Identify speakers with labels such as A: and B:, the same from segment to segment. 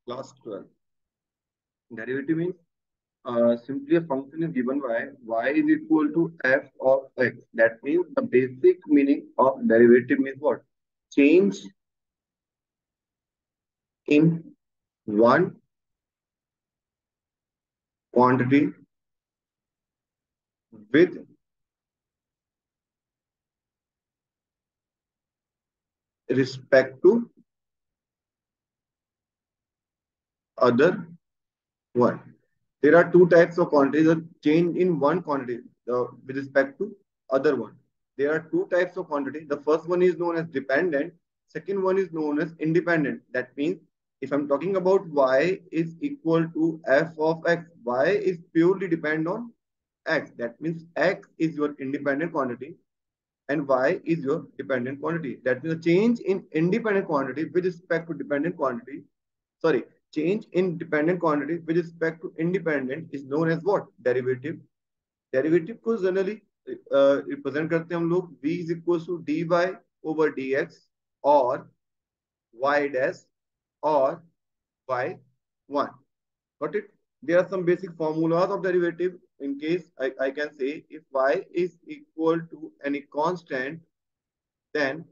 A: Class 12. Derivative means simply a function is given by y is equal to f of x. That means the basic meaning of derivative means what? Change in one quantity with respect to other one. There are two types of quantities: a change in one quantity with respect to other one. There are two types of quantity. The first one is known as dependent. Second one is known as independent. That means if I'm talking about y is equal to f of x, y is purely dependent on x. That means x is your independent quantity and y is your dependent quantity. That means a change in independent quantity with respect to dependent quantity. Sorry, change in dependent quantity with respect to independent is known as what? Derivative. Derivative को generally represent करते हैं हम लोग v is equals to dy over dx और y dash or y1. Got it? There are some basic formulas of derivative. In case I can say if y is equal to any constant, then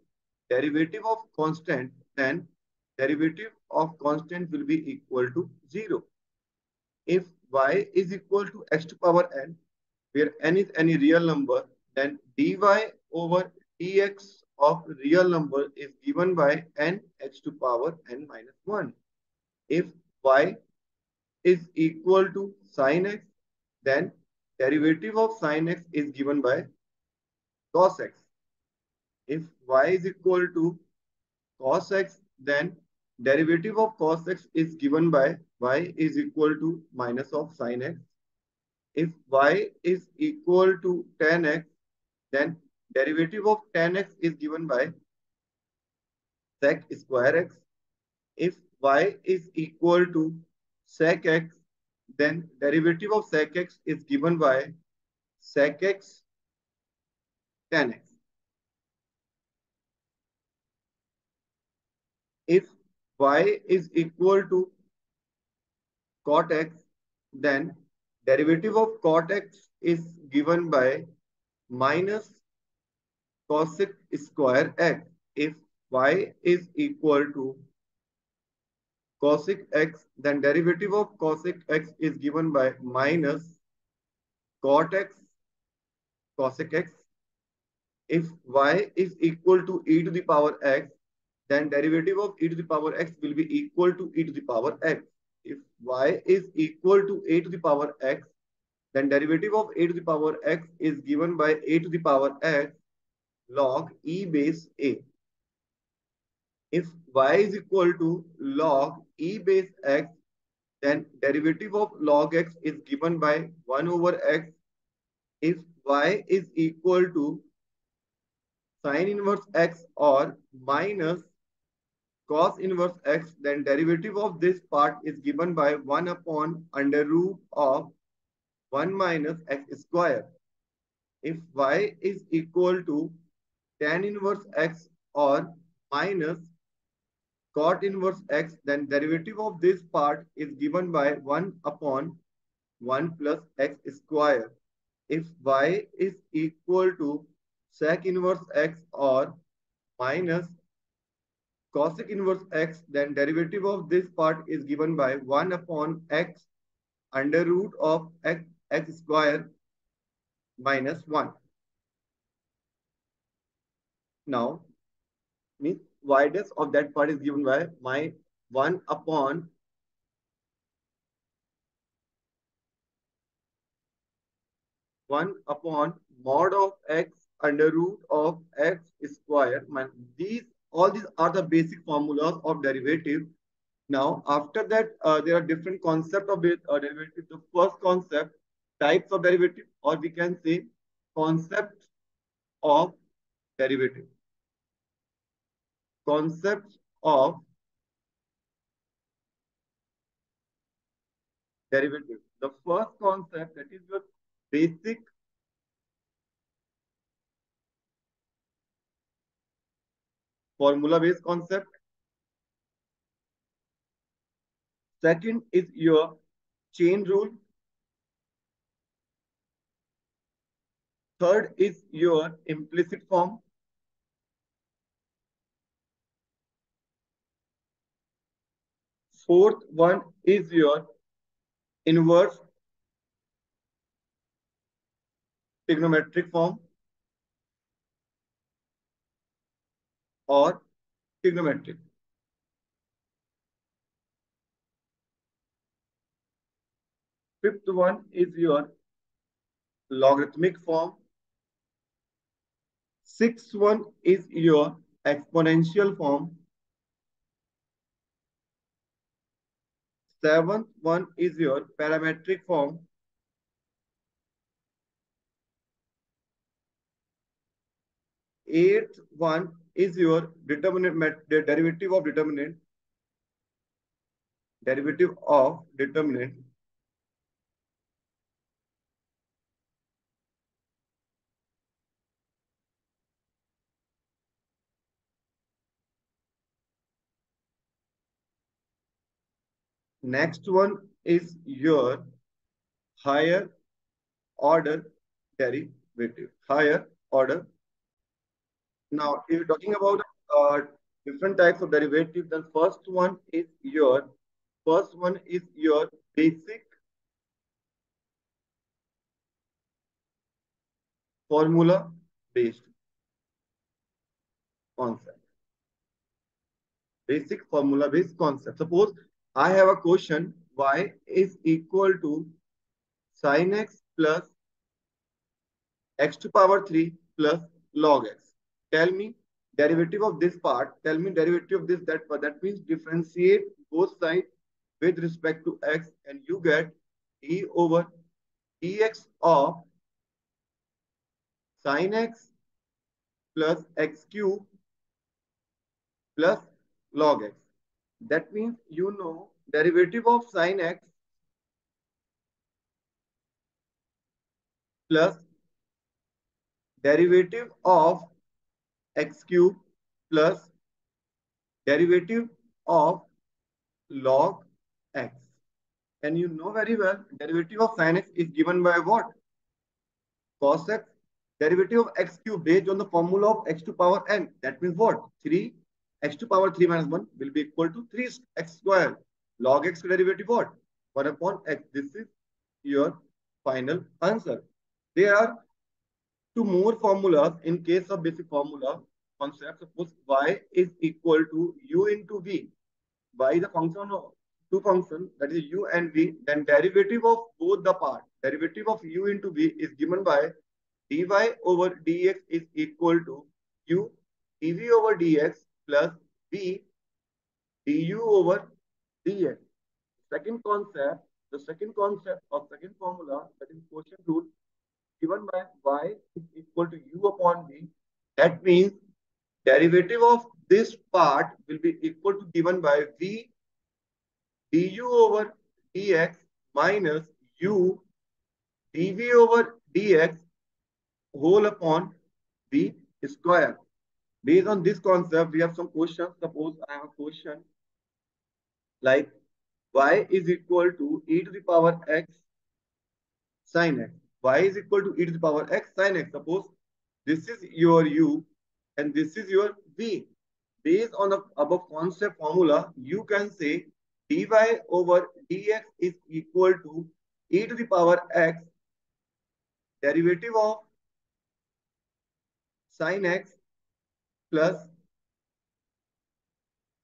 A: derivative of constant, then derivative of constant will be equal to 0. If y is equal to x to power n, where n is any real number, then dy over dx of real number is given by n x to power n minus 1. If y is equal to sin x, then derivative of sin x is given by cos x. If y is equal to cos x, then derivative of cos x is given by y is equal to minus of sin x. If y is equal to tan x, then derivative of tan x is given by sec square x. If y is equal to sec x, then derivative of sec x is given by sec x tan x. If y is equal to cot x, then derivative of cot x is given by minus cosec square x. If y is equal to cosec x, then derivative of cosec x is given by minus cot x cosec x. If y is equal to e to the power x, then derivative of e to the power x will be equal to e to the power x. If y is equal to a to the power x, then derivative of a to the power x is given by a to the power x log e base a. If y is equal to log e base x, then derivative of log x is given by 1 over x. If y is equal to sin inverse x or minus cos inverse x, then derivative of this part is given by 1 upon under root of 1 minus x square. If y is equal to tan inverse x or minus cot inverse x, then derivative of this part is given by 1 upon 1 plus x square. If y is equal to sec inverse x or minus cosec inverse x, then derivative of this part is given by 1 upon x under root of x square minus 1. Now, means y dash of that part is given by my 1 upon mod of x under root of x square. These all these are the basic formulas of derivative. Now, after that, there are different concepts of derivative. The first concept, types of derivative, or we can say concepts of derivative. Concepts of derivative. The first concept, that is your basic formula based concept. Second is your chain rule. Third is your implicit form. Fourth one is your inverse trigonometric form or trigonometric. Fifth one is your logarithmic form. Sixth one is your exponential form. Seventh one is your parametric form. Eighth one is your determinant, the derivative of determinant. Derivative of determinant. Next one is your higher order derivative. Higher order. Now, if you're talking about different types of derivatives, then first one is your basic formula based concept. Basic formula based concept. Suppose I have a question: y is equal to sin x plus x to power 3 plus log x. Tell me derivative of this part. Tell me derivative of this that part. That means differentiate both sides with respect to x, and you get e over dx of sin x plus x cube plus log x. That means you know derivative of sin x plus derivative of x cube plus derivative of log x. And you know very well derivative of sin x is given by what? Cos x. Derivative of x cube based on the formula of x to power n. That means what? 3 x to power 3 minus 1 will be equal to 3x square. Log x derivative what? 1 upon x. This is your final answer. There are two more formulas in case of basic formula concept. Suppose y is equal to u into v. Y is a function of two functions, that is u and v. Then derivative of both the part. Derivative of u into v is given by dy over dx is equal to u dv over dx plus v du over dx. The second concept of second formula, that is quotient rule, given by y is equal to u upon v. That means derivative of this part will be equal to given by v du over dx minus u dv over dx whole upon v square. Based on this concept, we have some questions. Suppose I have a question like y is equal to e to the power x sin x. Y is equal to e to the power x sin x. Suppose this is your u and this is your v. Based on the above concept formula, you can say dy over dx is equal to e to the power x derivative of sin x plus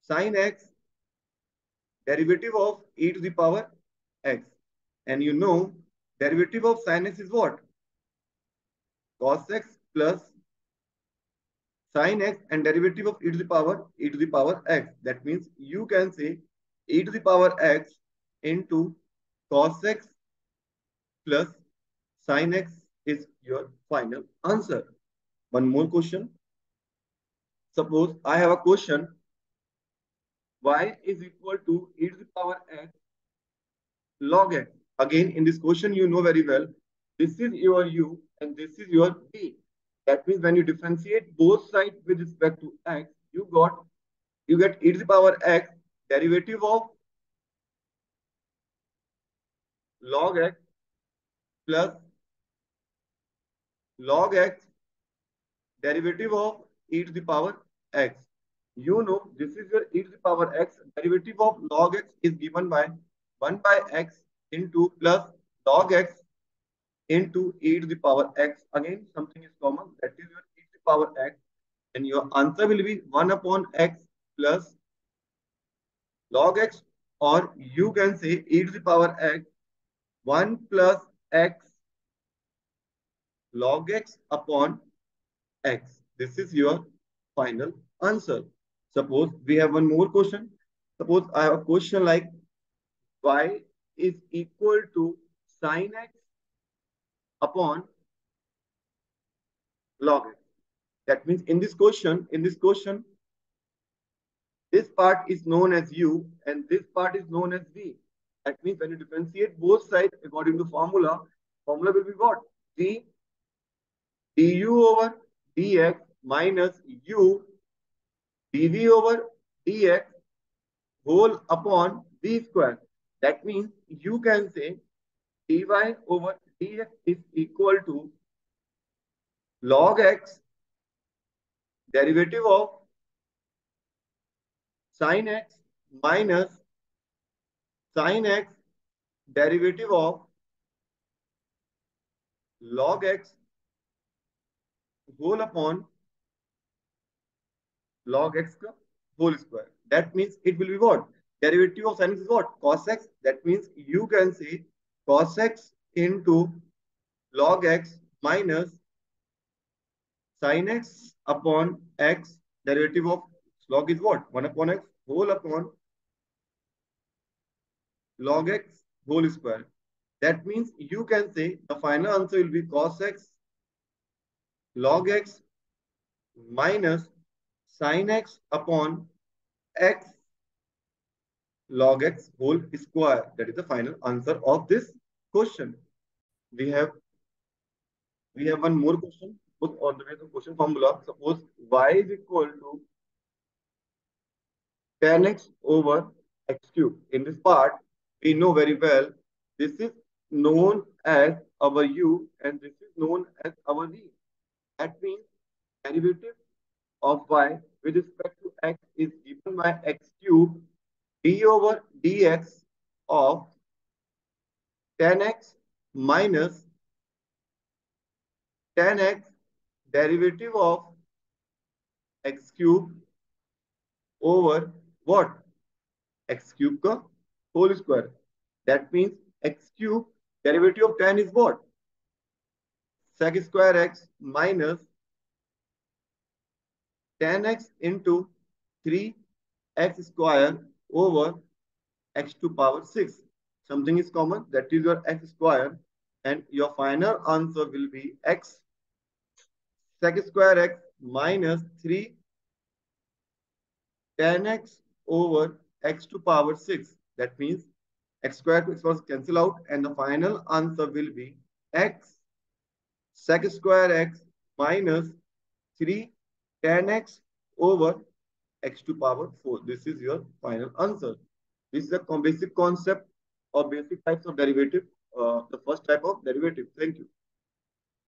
A: sin x derivative of e to the power x. And you know derivative of sin x is what? Cos x plus sin x and derivative of e to the power x. That means you can say e to the power x into cos x plus sin x is your final answer. One more question. Suppose I have a question y is equal to e to the power x log x. Again, in this question, you know very well, this is your u and this is your v. That means when you differentiate both sides with respect to x, you get e to the power x derivative of log x plus log x derivative of e to the power x. You know, this is your e to the power x. Derivative of log x is given by 1 by x into plus log x into e to the power x. Again, something is common. That is your e to the power x. And your answer will be 1 upon x plus log x, or you can say e to the power x 1 plus x log x upon x. This is your final answer. Suppose we have one more question. Suppose I have a question like y is equal to sine x upon log x. That means in this question, this part is known as u and this part is known as v. That means when you differentiate both sides according to formula will be what? V du over dx minus u dv over dx whole upon v square. That means you can say dy over dx is equal to log x derivative of sin x minus sin x derivative of log x whole upon log x का whole square. That means it will be what? Derivative of sin x is what? Cos x. That means you can say cos x into log x minus sin x upon x. Derivative of log is what? 1 upon x whole upon log x whole square. That means you can say the final answer will be cos x log x minus sin x upon x log x whole square. That is the final answer of this question. We have one more question. Put on the way the question formula. Suppose y is equal to tan x over x cube. In this part, we know very well this is known as our u and this is known as our v. That means derivative of y with respect to x is given by x cube d over dx of tan x minus tan x derivative of x cube over what? X cube का whole square. That means x cube derivative of tan is what? Sec square x minus tan x into 3x square over x to power 6. Something is common, that is your x square, and your final answer will be x sec square x minus 3 tan x over x to power 6. That means x square to x square cancel out and the final answer will be x sec square x minus 3 tan x over x to power 4. This is your final answer. This is a basic concept or basic types of derivative, the first type of derivative. Thank you.